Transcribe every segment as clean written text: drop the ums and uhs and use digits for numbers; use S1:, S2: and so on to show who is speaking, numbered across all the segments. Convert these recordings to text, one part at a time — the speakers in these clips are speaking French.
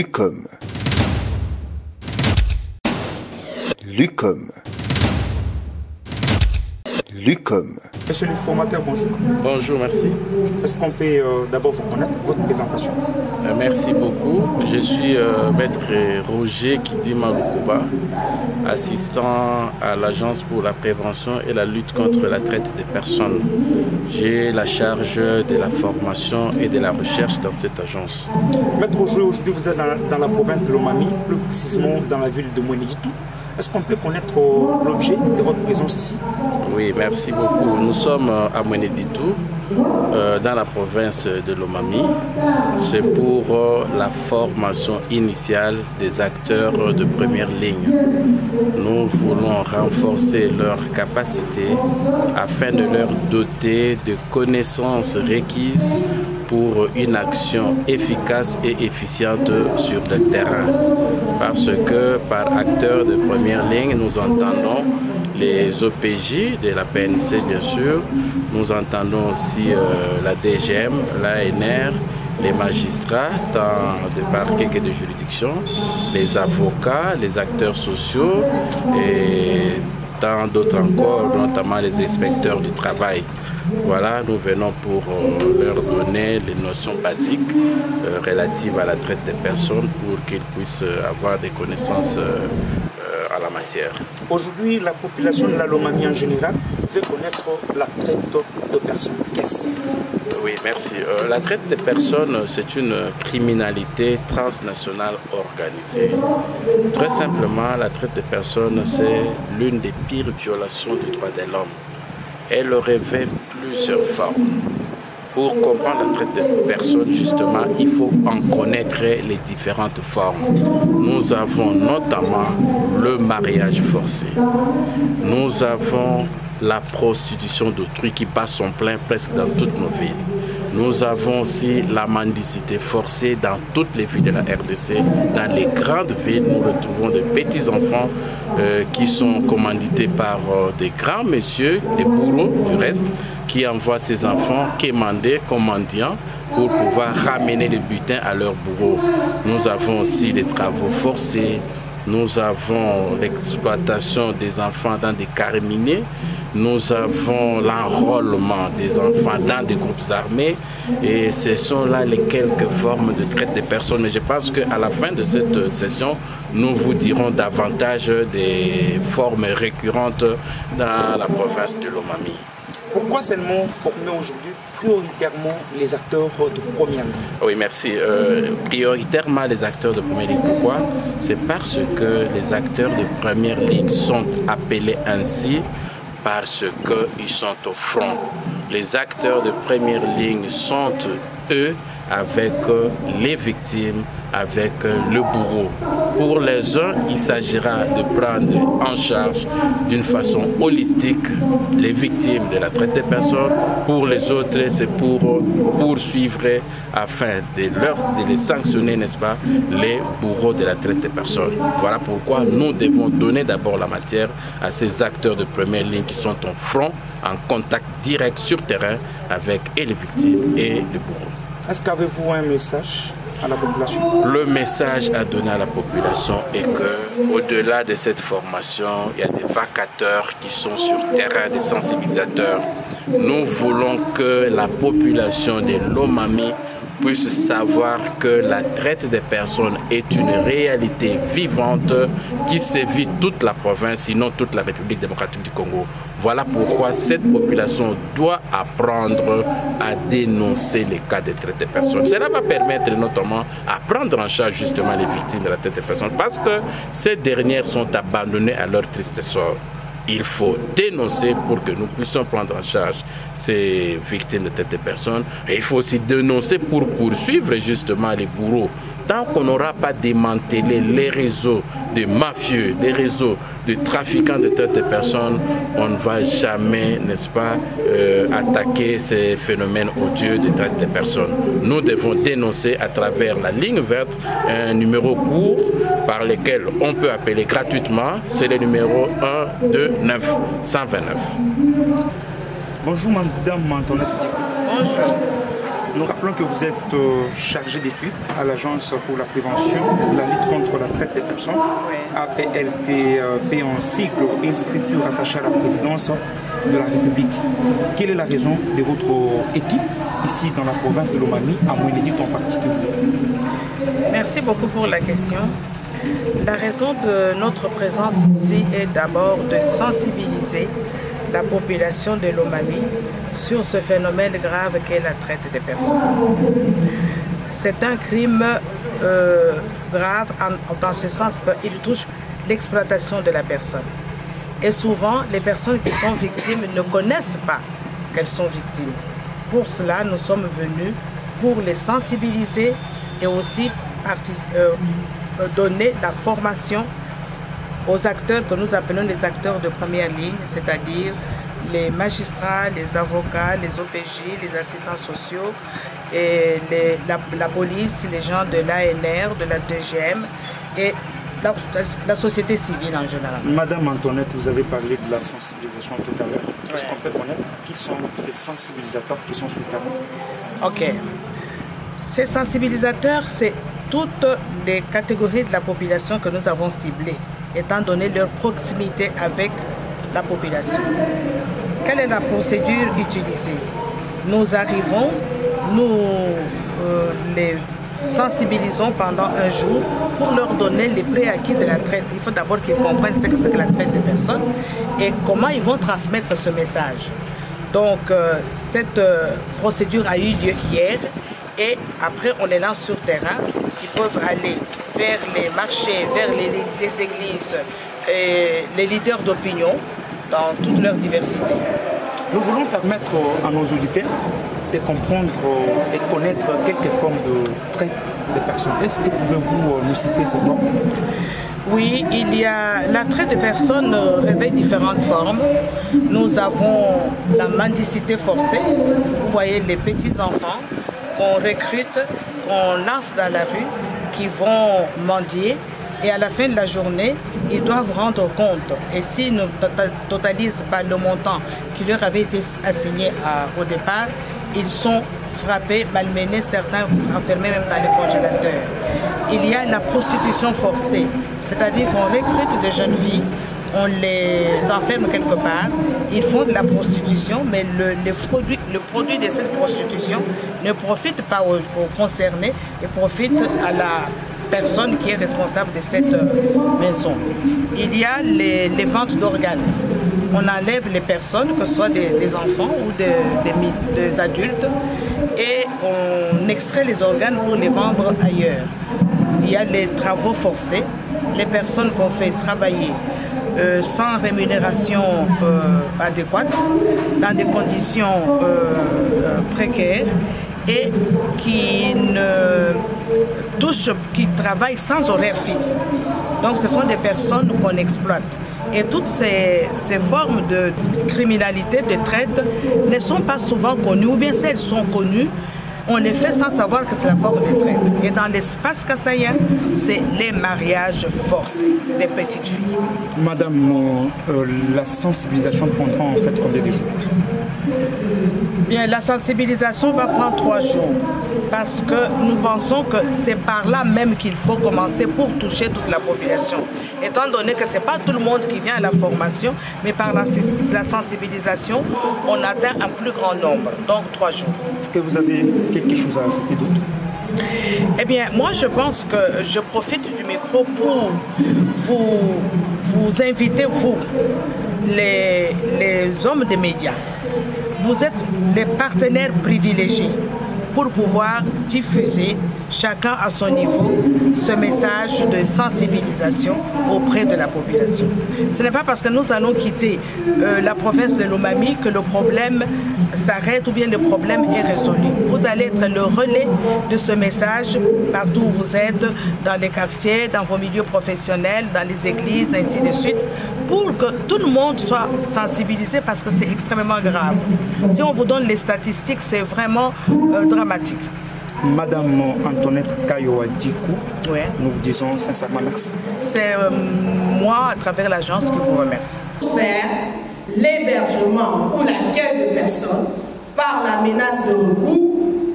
S1: Lucom. Lucom. Lucom.
S2: Monsieur le formateur, bonjour.
S3: Bonjour, merci.
S2: Est-ce qu'on peut d'abord vous connaître, votre présentation?
S3: Merci beaucoup. Je suis maître Roger Kidima Lukuba, assistant à l'Agence pour la prévention et la lutte contre la traite des personnes. J'ai la charge de la formation et de la recherche dans cette agence.
S2: Maître Roger, aujourd'hui vous êtes dans la province de Lomami, plus précisément dans la ville de Mweneditu. Est-ce qu'on peut connaître l'objet de votre présence ici?
S3: Oui, merci beaucoup. Nous sommes à Mweneditu, dans la province de Lomami. C'est pour la formation initiale des acteurs de première ligne. Nous voulons renforcer leurs capacités afin de leur doter de connaissances requises pour une action efficace et efficiente sur le terrain. Parce que par acteurs de première ligne, nous entendons les OPJ de la PNC, bien sûr. Nous entendons aussi la DGM, l'ANR, les magistrats, tant de parquet que de juridiction, les avocats, les acteurs sociaux et tant d'autres encore, notamment les inspecteurs du travail. Voilà, nous venons pour leur donner les notions basiques relatives à la traite des personnes pour qu'ils puissent avoir des connaissances à la matière.
S2: Aujourd'hui, la population de la Lomami en général veut connaître la traite de personnes. Qu'est-ce?
S3: Oui, merci. La traite des personnes, c'est une criminalité transnationale organisée. Très simplement, la traite des personnes, c'est l'une des pires violations des droits de l'homme. Elle revêt plusieurs formes. Pour comprendre la traite des personnes, justement, il faut en connaître les différentes formes. Nous avons notamment le mariage forcé. Nous avons la prostitution d'autrui qui bat son plein presque dans toutes nos villes. Nous avons aussi la mendicité forcée dans toutes les villes de la RDC. Dans les grandes villes, nous retrouvons des petits enfants qui sont commandités par des grands messieurs, des bourreaux du reste, qui envoient ces enfants quémandés, commandiants, pour pouvoir ramener le butin à leurs bourreaux. Nous avons aussi les travaux forcés. Nous avons l'exploitation des enfants dans des carrés minés. Nous avons l'enrôlement des enfants dans des groupes armés. Et ce sont là les quelques formes de traite des personnes. Mais je pense qu'à la fin de cette session, nous vous dirons davantage des formes récurrentes dans la province de Lomami.
S2: Pourquoi seulement former aujourd'hui prioritairement les acteurs de première ligne?
S3: Oui, merci. Prioritairement les acteurs de première ligne. Pourquoi? C'est parce que les acteurs de première ligne sont appelés ainsi parce qu'ils sont au front. Les acteurs de première ligne sont, eux, avec les victimes, avec le bourreau. Pour les uns, il s'agira de prendre en charge d'une façon holistique les victimes de la traite des personnes. Pour les autres, c'est pour poursuivre afin de les sanctionner, n'est-ce pas, les bourreaux de la traite des personnes. Voilà pourquoi nous devons donner d'abord la matière à ces acteurs de première ligne qui sont au front, en contact direct sur terrain avec et les victimes et les bourreaux.
S2: Est-ce qu'avez-vous un message à la population?
S3: Le message à donner à la population est que, au-delà de cette formation, il y a des vacateurs qui sont sur terrain, des sensibilisateurs. Nous voulons que la population de Lomami puisse savoir que la traite des personnes est une réalité vivante qui sévit toute la province, sinon toute la République démocratique du Congo. Voilà pourquoi cette population doit apprendre à dénoncer les cas de traite des personnes. Cela va permettre notamment à prendre en charge justement les victimes de la traite des personnes parce que ces dernières sont abandonnées à leur triste sort. Il faut dénoncer pour que nous puissions prendre en charge ces victimes de traite des personnes. Et il faut aussi dénoncer pour poursuivre justement les bourreaux. Tant qu'on n'aura pas démantelé les réseaux de mafieux, les réseaux de trafiquants de traite des personnes, on ne va jamais, n'est-ce pas, attaquer ces phénomènes odieux de traite des personnes. Nous devons dénoncer à travers la ligne verte un numéro court par lequel on peut appeler gratuitement. C'est le numéro 129 129.
S2: Bonjour Madame Antoinette.
S4: Bonjour.
S2: Nous rappelons que vous êtes chargé d'études à l'Agence pour la prévention de la lutte contre la traite des personnes, APLTP en sigle, une structure attachée à la présidence de la République. Quelle est la raison de votre équipe ici dans la province de Lomami, à Mouénédit en particulier?
S4: Merci beaucoup pour la question. La raison de notre présence ici est d'abord de sensibiliser la population de Lomami sur ce phénomène grave qu'est la traite des personnes. C'est un crime grave dans ce sens qu'il touche l'exploitation de la personne. Et souvent, les personnes qui sont victimes ne connaissent pas qu'elles sont victimes. Pour cela, nous sommes venus pour les sensibiliser et aussi donner la formation aux acteurs que nous appelons les acteurs de première ligne, c'est-à-dire les magistrats, les avocats, les OPJ, les assistants sociaux, et la police, les gens de l'ANR, de la DGM et la société civile en général.
S2: Madame Antoinette, vous avez parlé de la sensibilisation tout à l'heure. Est-ce qu'on peut connaître qui sont ces sensibilisateurs qui sont sur le terrain?
S4: Ok. Ces sensibilisateurs, c'est toutes les catégories de la population que nous avons ciblées, étant donné leur proximité avec la population. Quelle est la procédure utilisée? Nous arrivons, nous les sensibilisons pendant un jour pour leur donner les prérequis de la traite. Il faut d'abord qu'ils comprennent ce que c'est que la traite des personnes et comment ils vont transmettre ce message. Donc, cette procédure a eu lieu hier et après, on les lance sur terrain. Ils peuvent aller vers les marchés, vers les églises, et les leaders d'opinion dans toute leur diversité.
S2: Nous voulons permettre à nos auditeurs de comprendre et connaître quelques formes de traite des personnes. Est-ce que pouvez-vous nous citer ces formes?
S4: Oui, la traite des personnes revêt différentes formes. Nous avons la mendicité forcée. Vous voyez les petits enfants qu'on recrute, qu'on lance dans la rue, qui vont mendier. Et à la fin de la journée, ils doivent rendre compte. Et s'ils ne totalisent pas le montant qui leur avait été assigné au départ, ils sont frappés, malmenés, certains enfermés même dans les congélateurs. Il y a la prostitution forcée, c'est-à-dire qu'on recrute des jeunes filles, on les enferme quelque part, ils font de la prostitution, mais le produit de cette prostitution ne profite pas aux concernés, il profite à la personne qui est responsable de cette maison. Il y a les ventes d'organes. On enlève les personnes, que ce soit des enfants ou des adultes, et on extrait les organes pour les vendre ailleurs. Il y a les travaux forcés, les personnes qu'on fait travailler sans rémunération adéquate, dans des conditions précaires, et qui travaillent sans horaire fixe. Donc ce sont des personnes qu'on exploite. Et toutes ces formes de criminalité, de traite, ne sont pas souvent connues, ou bien si elles sont connues, on les fait sans savoir que c'est la forme de traite. Et dans l'espace kassaïen, c'est les mariages forcés des petites filles.
S2: Madame, la sensibilisation prendra en fait combien de jours?
S4: Bien, la sensibilisation va prendre 3 jours parce que nous pensons que c'est par là même qu'il faut commencer pour toucher toute la population. Étant donné que ce n'est pas tout le monde qui vient à la formation, mais par la sensibilisation, on atteint un plus grand nombre, donc 3 jours.
S2: Est-ce que vous avez quelque chose à ajouter d'autre?
S4: Eh bien, moi je pense que je profite du micro pour vous inviter, vous, les hommes des médias. Vous êtes les partenaires privilégiés pour pouvoir diffuser, chacun à son niveau, ce message de sensibilisation auprès de la population. Ce n'est pas parce que nous allons quitter la province de Lomami que le problème s'arrête ou bien le problème est résolu. Vous allez être le relais de ce message partout où vous êtes, dans les quartiers, dans vos milieux professionnels, dans les églises, ainsi de suite, pour que tout le monde soit sensibilisé parce que c'est extrêmement grave. Si on vous donne les statistiques, c'est vraiment dramatique.
S2: Madame Antoinette Kayoa Djikou,
S4: ouais.
S2: Nous vous disons sincèrement merci.
S4: C'est moi, à travers l'agence, qui vous remercie.
S5: Faire l'hébergement ou l'accueil de personnes par la menace de recours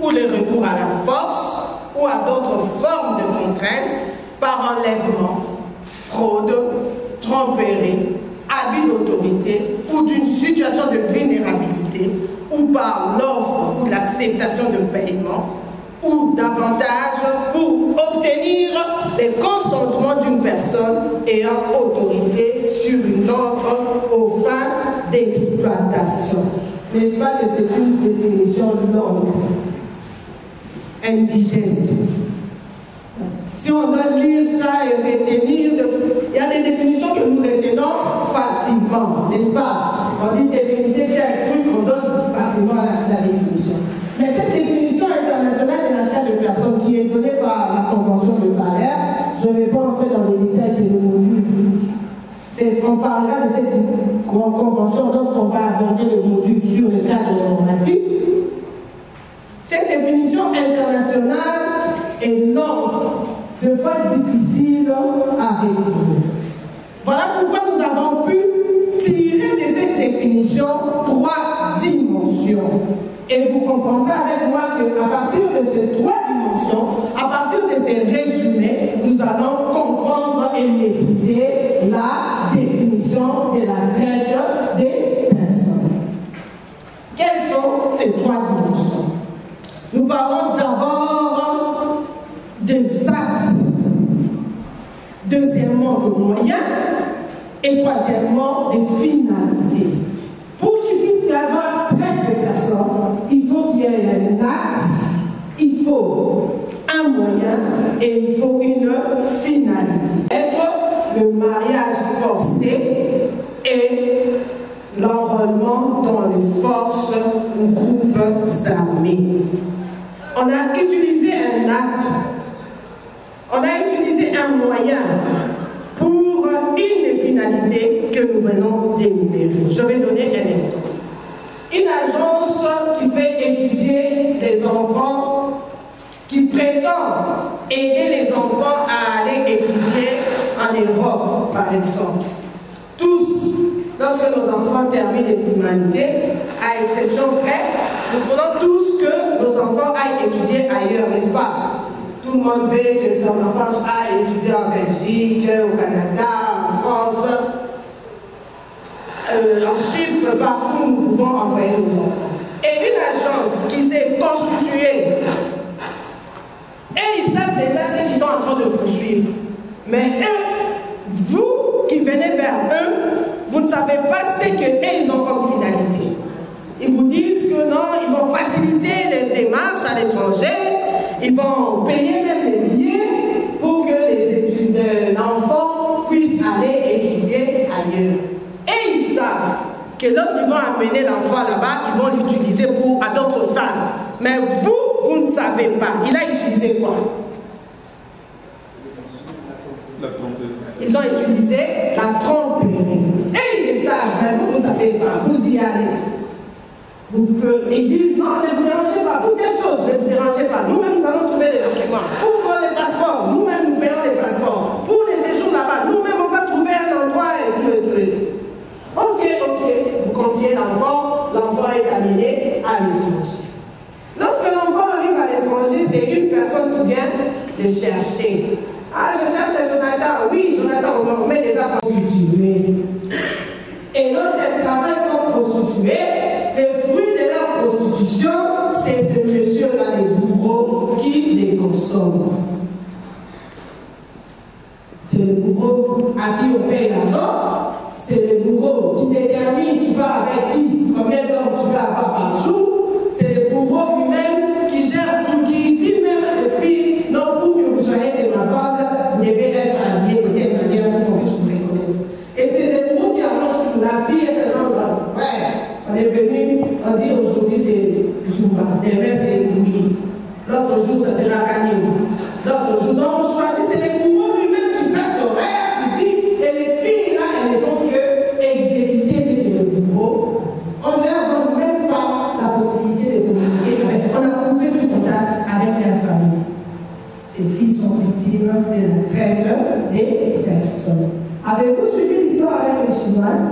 S5: ou le recours à la force ou à d'autres formes de contraintes par enlèvement, fraude, tromperie, abus d'autorité ou d'une situation de vulnérabilité ou par l'offre ou l'acceptation de paiement ou davantage pour obtenir le consentement d'une personne ayant autorité sur une autre aux fins d'exploitation. N'est-ce pas que c'est une définition longue, indigeste? Si on doit lire ça et retenir, il y a des définitions que nous retenons facilement, n'est-ce pas? On dit définissez quel truc, on donne facilement la définition. Mais cette définition internationale de la traite de personnes qui est donnée par la Convention de Paris, je ne vais pas entrer dans les détails, c'est le module. On parlera de cette convention lorsqu'on va aborder le module sur le cadre normatif. Cette définition internationale est longue, de fois difficile à réunir. Voilà pourquoi nous avons pu tirer de cette définition 3 dimensions. Et vous comprendrez avec moi qu'à partir de ces 3 dimensions, à partir de ces résumés, nous allons comprendre et maîtriser la définition de la traite des personnes. Quelles sont ces 3 dimensions? Nous parlons d'abord des actes, deuxièmement des moyens et troisièmement des finalités. Pour qu'il puisse y avoir traite de personnes, il faut qu'il y ait un acte, il faut un moyen et il faut une finalité. Être le mariage forcé et l'enrôlement dans les forces ou groupes armés. On a utilisé un acte, on a utilisé un moyen pour une finalité que nous venons d'énumérer. Je vais donner un exemple. Une agence qui fait étudier les enfants, qui prétend aider les enfants à aller étudier en Europe, par exemple. Tous, lorsque nos enfants terminent les humanités, à exception près, nous voulons tous que nos enfants aillent étudier ailleurs, n'est-ce pas? Tout le monde veut que son enfant aille étudier en Belgique, au Canada, en France, en Chypre, partout où nous pouvons envoyer nos enfants. Et une agence qui s'est constituée, et ils savent déjà ce qu'ils sont en train de poursuivre. Mais eux, vous qui venez vers eux, vous ne savez pas ce qu'ils ont comme finalité. Ils vous disent que non, ils vont faciliter les démarches à l'étranger, ils vont payer même les billets pour que les enfants puissent aller étudier ailleurs. Et ils savent que lorsqu'ils vont amener l'enfant là-bas, ils vont l'utiliser à d'autres fins. Mais vous, vous ne savez pas. Il a utilisé quoi? Ils ont utilisé la tromperie. Et ils le savent, mais vous ne savez pas. Vous y allez. Ils disent non, ne vous dérangez pas. Pour quelque chose, ne vous dérangez pas. Nous-mêmes, nous allons trouver les documents. Pour les passeports, nous-mêmes, nous payons les passeports. Pour les séjours là-bas, nous-mêmes, on va trouver un endroit et tout. Ok. Vous confiez l'enfant est amené à l'étranger. Lorsque l'enfant arrive à l'étranger, c'est une personne qui vient le chercher. Ah, je cherche Jonathan. Oui, Jonathan, on met déjà prostituée. Et lorsqu'elle travaille comme prostituée, le fruit de la prostitution, c'est ce monsieur-là, les bourreaux, qui les consomment. C'est le bourreau à qui on paye l'argent. C'est le bourreau qui détermine qui va avec qui, combien d'hommes tu vas avoir par jour. C'est le bourreau lui-même qui gère tout, qui dit même les filles, non, pour que vous soyez de ma bande, vous devez être habillés de telle manière pour qu'on puisse vous reconnaître. Et c'est le bourreau qui annonce que la fille est un homme. Ouais, on est venu, on dit aujourd'hui c'est Touba, demain c'est Bouilly, l'autre jour ça sera Kanibou, l'autre jour, donc on choisit, c'est le bourreau lui-même qui passe l'horaire, qui dit, et les filles là, elles ne font que exécuter ce que le bourreau. On ne leur donne même pas la possibilité de communiquer avec. On a coupé tout contact avec la famille. Ces filles sont victimes de la traite des personnes. Avez-vous suivi l'histoire avec les Chinoises?